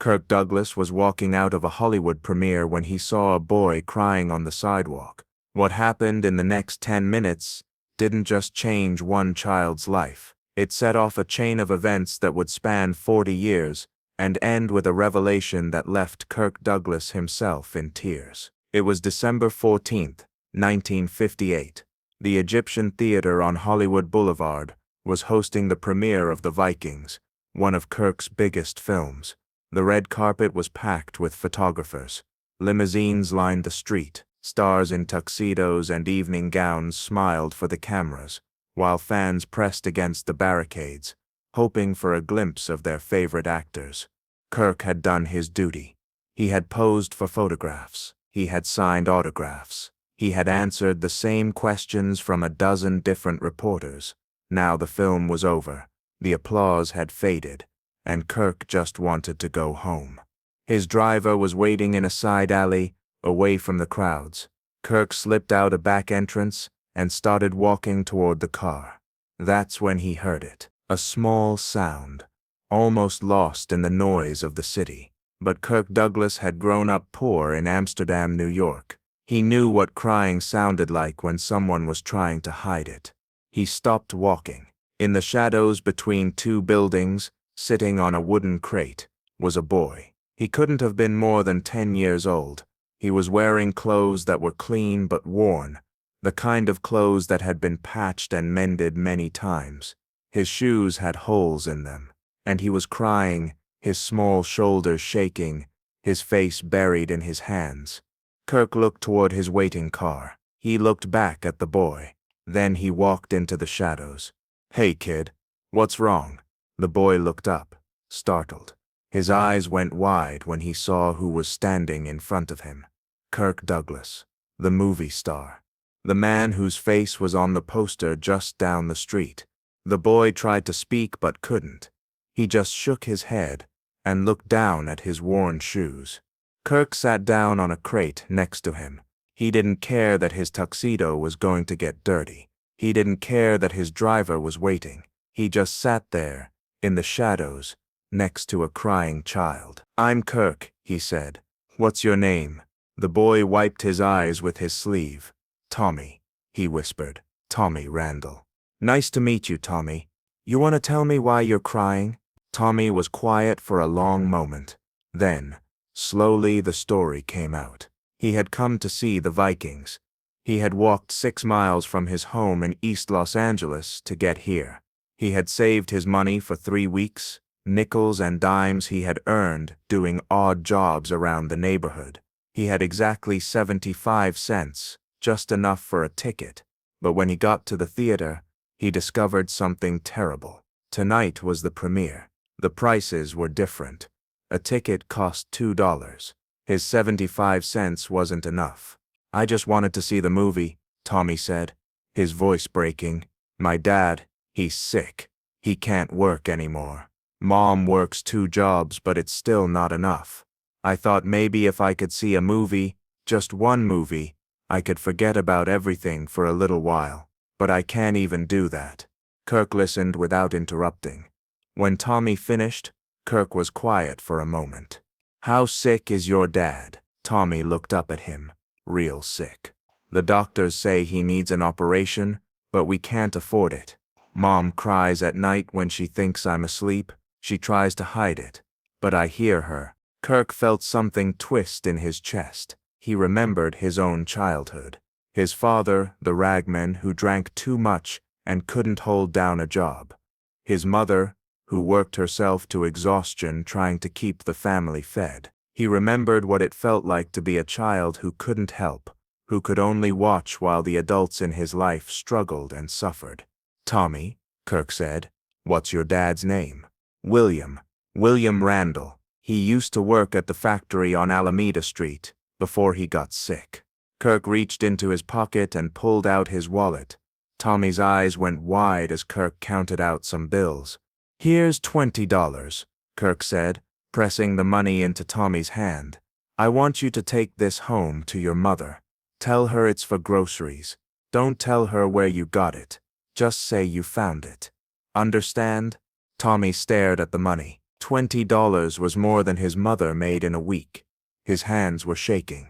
Kirk Douglas was walking out of a Hollywood premiere when he saw a boy crying on the sidewalk. What happened in the next 10 minutes didn't just change one child's life. It set off a chain of events that would span 40 years and end with a revelation that left Kirk Douglas himself in tears. It was December 14th, 1958. The Egyptian Theater on Hollywood Boulevard was hosting the premiere of The Vikings, one of Kirk's biggest films. The red carpet was packed with photographers. Limousines lined the street. Stars in tuxedos and evening gowns smiled for the cameras, while fans pressed against the barricades, hoping for a glimpse of their favorite actors. Kirk had done his duty. He had posed for photographs. He had signed autographs. He had answered the same questions from a dozen different reporters. Now the film was over. The applause had faded, and Kirk just wanted to go home. His driver was waiting in a side alley, away from the crowds. Kirk slipped out a back entrance and started walking toward the car. That's when he heard it. A small sound, almost lost in the noise of the city. But Kirk Douglas had grown up poor in Amsterdam, New York. He knew what crying sounded like when someone was trying to hide it. He stopped walking. In the shadows between two buildings, sitting on a wooden crate, was a boy. He couldn't have been more than 10 years old. He was wearing clothes that were clean but worn, the kind of clothes that had been patched and mended many times. His shoes had holes in them, and he was crying, his small shoulders shaking, his face buried in his hands. Kirk looked toward his waiting car. He looked back at the boy. Then he walked into the shadows. "Hey, kid, what's wrong?" The boy looked up, startled. His eyes went wide when he saw who was standing in front of him. Kirk Douglas, the movie star. The man whose face was on the poster just down the street. The boy tried to speak but couldn't. He just shook his head and looked down at his worn shoes. Kirk sat down on a crate next to him. He didn't care that his tuxedo was going to get dirty. He didn't care that his driver was waiting. He just sat there, in the shadows, next to a crying child. "I'm Kirk," he said. "What's your name?" The boy wiped his eyes with his sleeve. "Tommy," he whispered. "Tommy Randall." "Nice to meet you, Tommy. You want to tell me why you're crying?" Tommy was quiet for a long moment. Then, slowly the story came out. He had come to see the Vikings. He had walked 6 miles from his home in East Los Angeles to get here. He had saved his money for 3 weeks, nickels and dimes he had earned doing odd jobs around the neighborhood. He had exactly 75 cents, just enough for a ticket. But when he got to the theater, he discovered something terrible. Tonight was the premiere. The prices were different. A ticket cost $2. His 75 cents wasn't enough. "I just wanted to see the movie," Tommy said, his voice breaking. "My dad, he's sick. He can't work anymore. Mom works 2 jobs, but it's still not enough. I thought maybe if I could see a movie, just one movie, I could forget about everything for a little while. But I can't even do that." Kirk listened without interrupting. When Tommy finished, Kirk was quiet for a moment. "How sick is your dad?" Tommy looked up at him. "Real sick. The doctors say he needs an operation, but we can't afford it. Mom cries at night when she thinks I'm asleep. She tries to hide it, but I hear her." Kirk felt something twist in his chest. He remembered his own childhood. His father, the ragman who drank too much and couldn't hold down a job. His mother, who worked herself to exhaustion trying to keep the family fed. He remembered what it felt like to be a child who couldn't help, who could only watch while the adults in his life struggled and suffered. "Tommy," Kirk said, "what's your dad's name?" "William. William Randall. He used to work at the factory on Alameda Street before he got sick." Kirk reached into his pocket and pulled out his wallet. Tommy's eyes went wide as Kirk counted out some bills. "Here's $20, Kirk said, pressing the money into Tommy's hand. "I want you to take this home to your mother. Tell her it's for groceries. Don't tell her where you got it. Just say you found it. Understand?" Tommy stared at the money. $20 was more than his mother made in a week. His hands were shaking.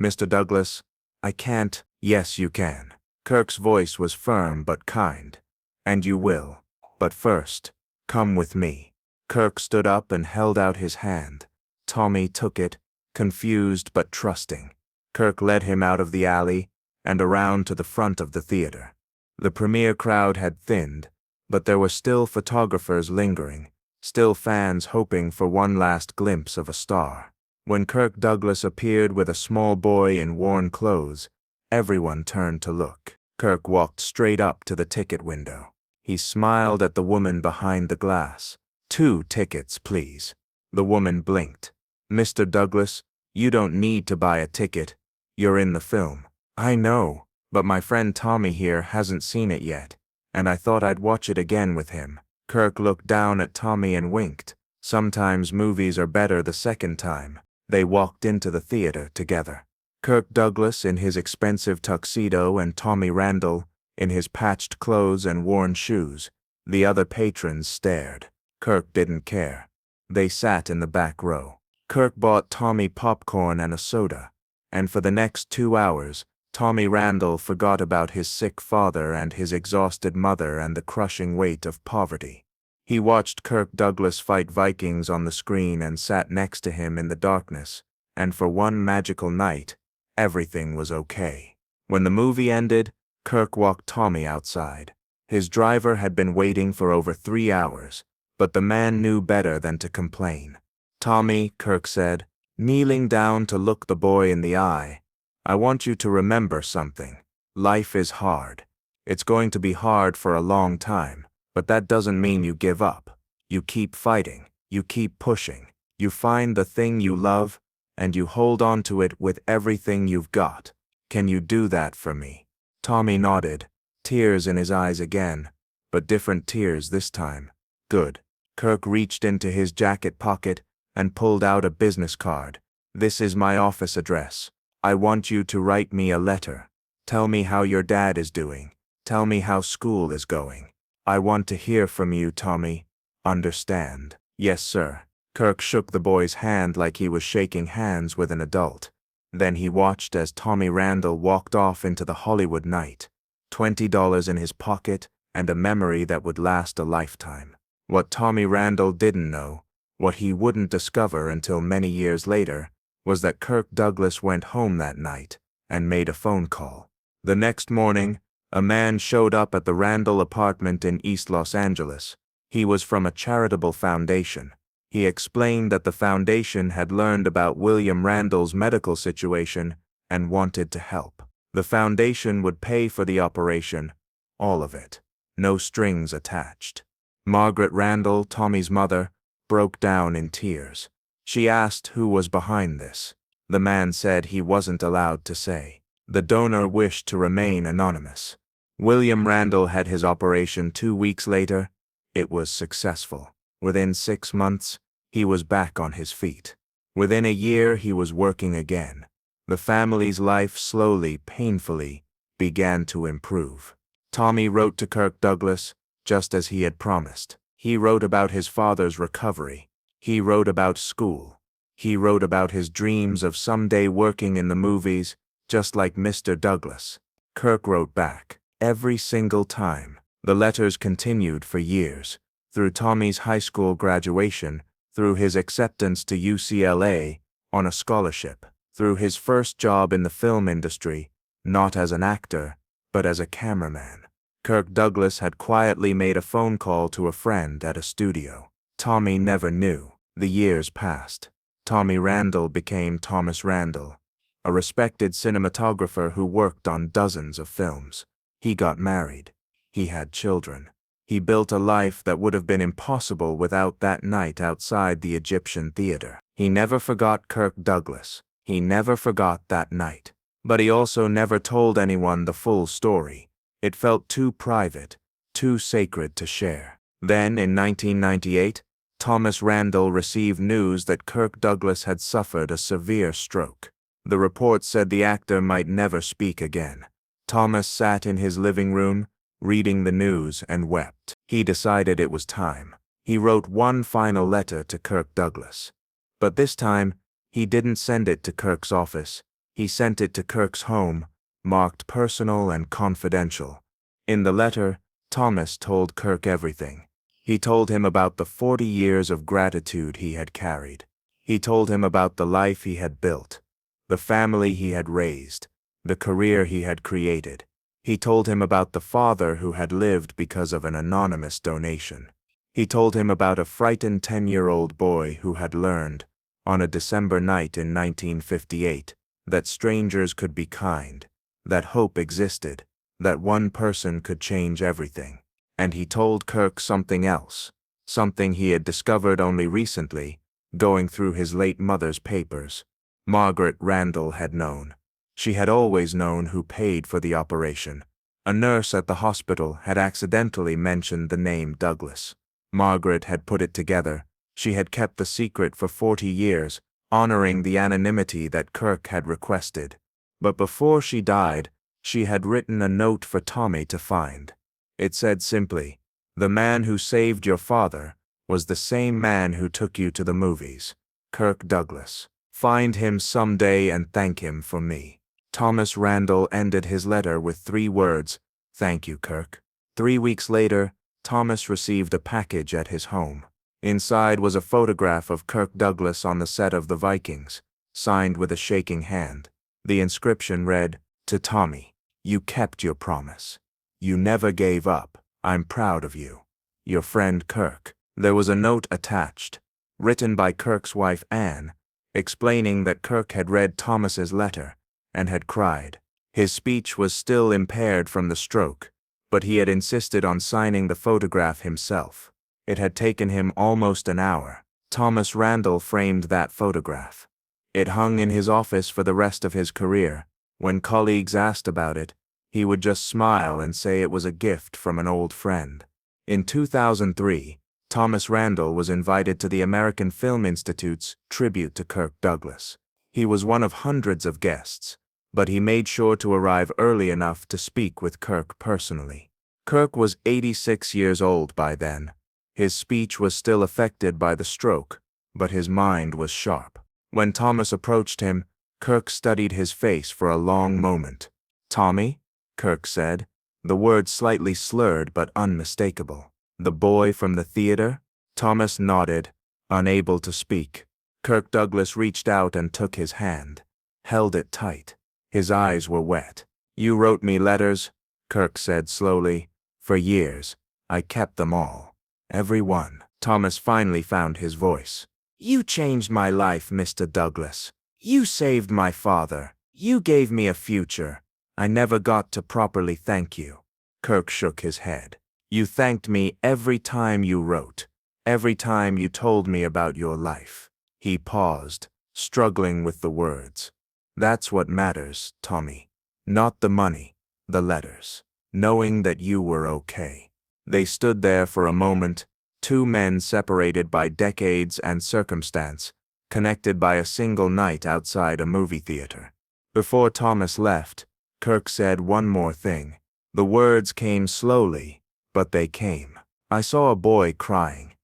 "Mr. Douglas, I can't." "Yes, you can." Kirk's voice was firm but kind. "And you will. But first, come with me." Kirk stood up and held out his hand. Tommy took it, confused but trusting. Kirk led him out of the alley and around to the front of the theater. The premiere crowd had thinned, but there were still photographers lingering, still fans hoping for one last glimpse of a star. When Kirk Douglas appeared with a small boy in worn clothes, everyone turned to look. Kirk walked straight up to the ticket window. He smiled at the woman behind the glass. "2 tickets, please." The woman blinked. "Mr. Douglas, you don't need to buy a ticket. You're in the film." "I know, but my friend Tommy here hasn't seen it yet, and I thought I'd watch it again with him." Kirk looked down at Tommy and winked. Sometimes movies are better the second time. They walked into the theater together. Kirk Douglas in his expensive tuxedo and Tommy Randall in his patched clothes and worn shoes. The other patrons stared. Kirk didn't care. They sat in the back row. Kirk bought Tommy popcorn and a soda, and for the next 2 hours, Tommy Randall forgot about his sick father and his exhausted mother and the crushing weight of poverty. He watched Kirk Douglas fight Vikings on the screen and sat next to him in the darkness, and for one magical night, everything was okay. When the movie ended, Kirk walked Tommy outside. His driver had been waiting for over 3 hours, but the man knew better than to complain. "Tommy," Kirk said, kneeling down to look the boy in the eye, "I want you to remember something. Life is hard. It's going to be hard for a long time, but that doesn't mean you give up. You keep fighting, you keep pushing, you find the thing you love, and you hold on to it with everything you've got. Can you do that for me?" Tommy nodded, tears in his eyes again, but different tears this time. "Good." Kirk reached into his jacket pocket and pulled out a business card. "This is my office address. I want you to write me a letter. Tell me how your dad is doing. Tell me how school is going. I want to hear from you, Tommy. Understand?" "Yes, sir." Kirk shook the boy's hand like he was shaking hands with an adult. Then he watched as Tommy Randall walked off into the Hollywood night, $20 in his pocket and a memory that would last a lifetime. What Tommy Randall didn't know, what he wouldn't discover until many years later, was that Kirk Douglas went home that night and made a phone call. The next morning, a man showed up at the Randall apartment in East Los Angeles. He was from a charitable foundation. He explained that the foundation had learned about William Randall's medical situation and wanted to help. The foundation would pay for the operation, all of it, no strings attached. Margaret Randall, Tommy's mother, broke down in tears. She asked who was behind this. The man said he wasn't allowed to say. The donor wished to remain anonymous. William Randall had his operation 2 weeks later. It was successful. Within 6 months, he was back on his feet. Within a year, he was working again. The family's life slowly, painfully, began to improve. Tommy wrote to Kirk Douglas, just as he had promised. He wrote about his father's recovery. He wrote about school. He wrote about his dreams of someday working in the movies, just like Mr. Douglas. Kirk wrote back, every single time. The letters continued for years, through Tommy's high school graduation, through his acceptance to UCLA on a scholarship, through his first job in the film industry, not as an actor, but as a cameraman. Kirk Douglas had quietly made a phone call to a friend at a studio. Tommy never knew. The years passed. Tommy Randall became Thomas Randall, a respected cinematographer who worked on dozens of films. He got married. He had children. He built a life that would have been impossible without that night outside the Egyptian theater. He never forgot Kirk Douglas. He never forgot that night. But he also never told anyone the full story. It felt too private, too sacred to share. Then, in 1998, Thomas Randall received news that Kirk Douglas had suffered a severe stroke. The report said the actor might never speak again. Thomas sat in his living room, reading the news, and wept. He decided it was time. He wrote one final letter to Kirk Douglas. But this time, he didn't send it to Kirk's office. He sent it to Kirk's home, marked personal and confidential. In the letter, Thomas told Kirk everything. He told him about the 40 years of gratitude he had carried. He told him about the life he had built, the family he had raised, the career he had created. He told him about the father who had lived because of an anonymous donation. He told him about a frightened 10-year-old boy who had learned, on a December night in 1958, that strangers could be kind, that hope existed, that one person could change everything. And he told Kirk something else, something he had discovered only recently, going through his late mother's papers. Margaret Randall had known. She had always known who paid for the operation. A nurse at the hospital had accidentally mentioned the name Douglas. Margaret had put it together. She had kept the secret for 40 years, honoring the anonymity that Kirk had requested. But before she died, she had written a note for Tommy to find. It said simply, "The man who saved your father was the same man who took you to the movies, Kirk Douglas. Find him someday and thank him for me." Thomas Randall ended his letter with 3 words, "Thank you, Kirk." 3 weeks later, Thomas received a package at his home. Inside was a photograph of Kirk Douglas on the set of the Vikings, signed with a shaking hand. The inscription read, "To Tommy, you kept your promise. You never gave up. I'm proud of you. Your friend Kirk." There was a note attached, written by Kirk's wife Anne, explaining that Kirk had read Thomas's letter and had cried. His speech was still impaired from the stroke, but he had insisted on signing the photograph himself. It had taken him almost an hour. Thomas Randall framed that photograph. It hung in his office for the rest of his career. When colleagues asked about it, he would just smile and say it was a gift from an old friend. In 2003, Thomas Randall was invited to the American Film Institute's tribute to Kirk Douglas. He was one of hundreds of guests, but he made sure to arrive early enough to speak with Kirk personally. Kirk was 86 years old by then. His speech was still affected by the stroke, but his mind was sharp. When Thomas approached him, Kirk studied his face for a long moment. "Tommy?" Kirk said, the words slightly slurred but unmistakable. "The boy from the theater?" Thomas nodded, unable to speak. Kirk Douglas reached out and took his hand, held it tight. His eyes were wet. "You wrote me letters," Kirk said slowly. "For years. I kept them all. Every one." Thomas finally found his voice. "You changed my life, Mr. Douglas. You saved my father. You gave me a future. I never got to properly thank you." Kirk shook his head. "You thanked me every time you wrote, every time you told me about your life." He paused, struggling with the words. "That's what matters, Tommy. Not the money, the letters. Knowing that you were okay." They stood there for a moment, 2 men separated by decades and circumstance, connected by a single night outside a movie theater. Before Thomas left, Kirk said one more thing. The words came slowly, but they came. "I saw a boy crying.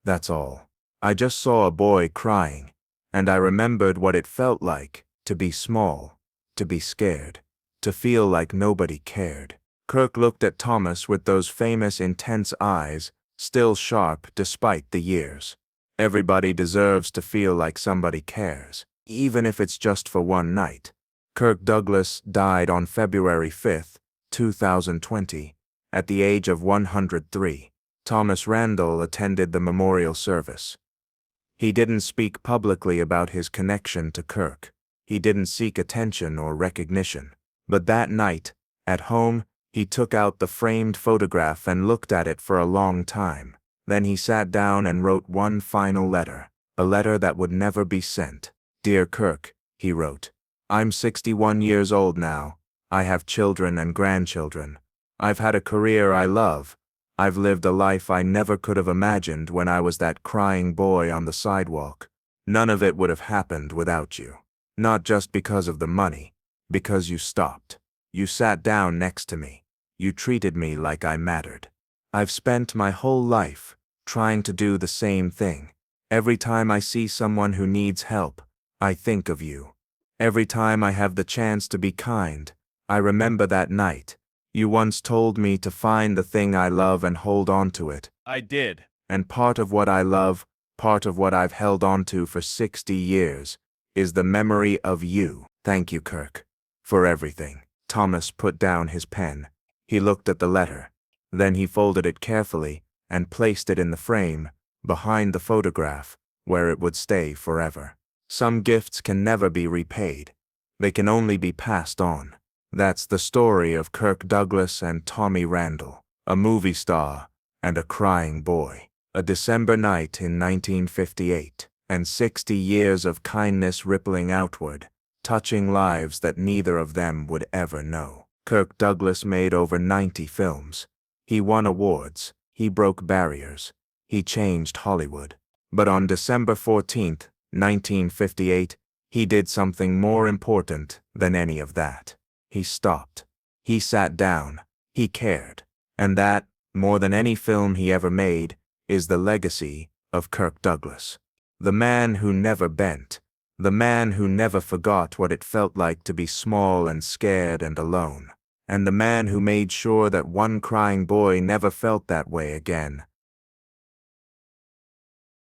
That's all. I just saw a boy crying, and I remembered what it felt like to be small, to be scared, to feel like nobody cared." Kirk looked at Thomas with those famous intense eyes, still sharp despite the years. Everybody deserves to feel like somebody cares, even if it's just for one night. Kirk Douglas died on February 5, 2020, at the age of 103. Thomas Randall attended the memorial service. He didn't speak publicly about his connection to Kirk. He didn't seek attention or recognition. But that night, at home, he took out the framed photograph and looked at it for a long time. Then he sat down and wrote one final letter, a letter that would never be sent. "Dear Kirk," he wrote, "I'm 61 years old now. I have children and grandchildren. I've had a career I love. I've lived a life I never could have imagined when I was that crying boy on the sidewalk. None of it would have happened without you. Not just because of the money, because you stopped. You sat down next to me. You treated me like I mattered. I've spent my whole life trying to do the same thing. Every time I see someone who needs help, I think of you. Every time I have the chance to be kind, I remember that night. You once told me to find the thing I love and hold on to it. I did. And part of what I love, part of what I've held on to for 60 years, is the memory of you. Thank you, Kirk, for everything. Thomas put down his pen. He looked at the letter. Then he folded it carefully and placed it in the frame, behind the photograph, where it would stay forever. Some gifts can never be repaid. They can only be passed on. That's the story of Kirk Douglas and Tommy Randall, a movie star and a crying boy. A December night in 1958, and 60 years of kindness rippling outward, touching lives that neither of them would ever know. Kirk Douglas made over 90 films. He won awards. He broke barriers. He changed Hollywood. But on December 14, 1958, he did something more important than any of that. He stopped. He sat down. He cared. And that, more than any film he ever made, is the legacy of Kirk Douglas. The man who never bent. The man who never forgot what it felt like to be small and scared and alone. And the man who made sure that one crying boy never felt that way again.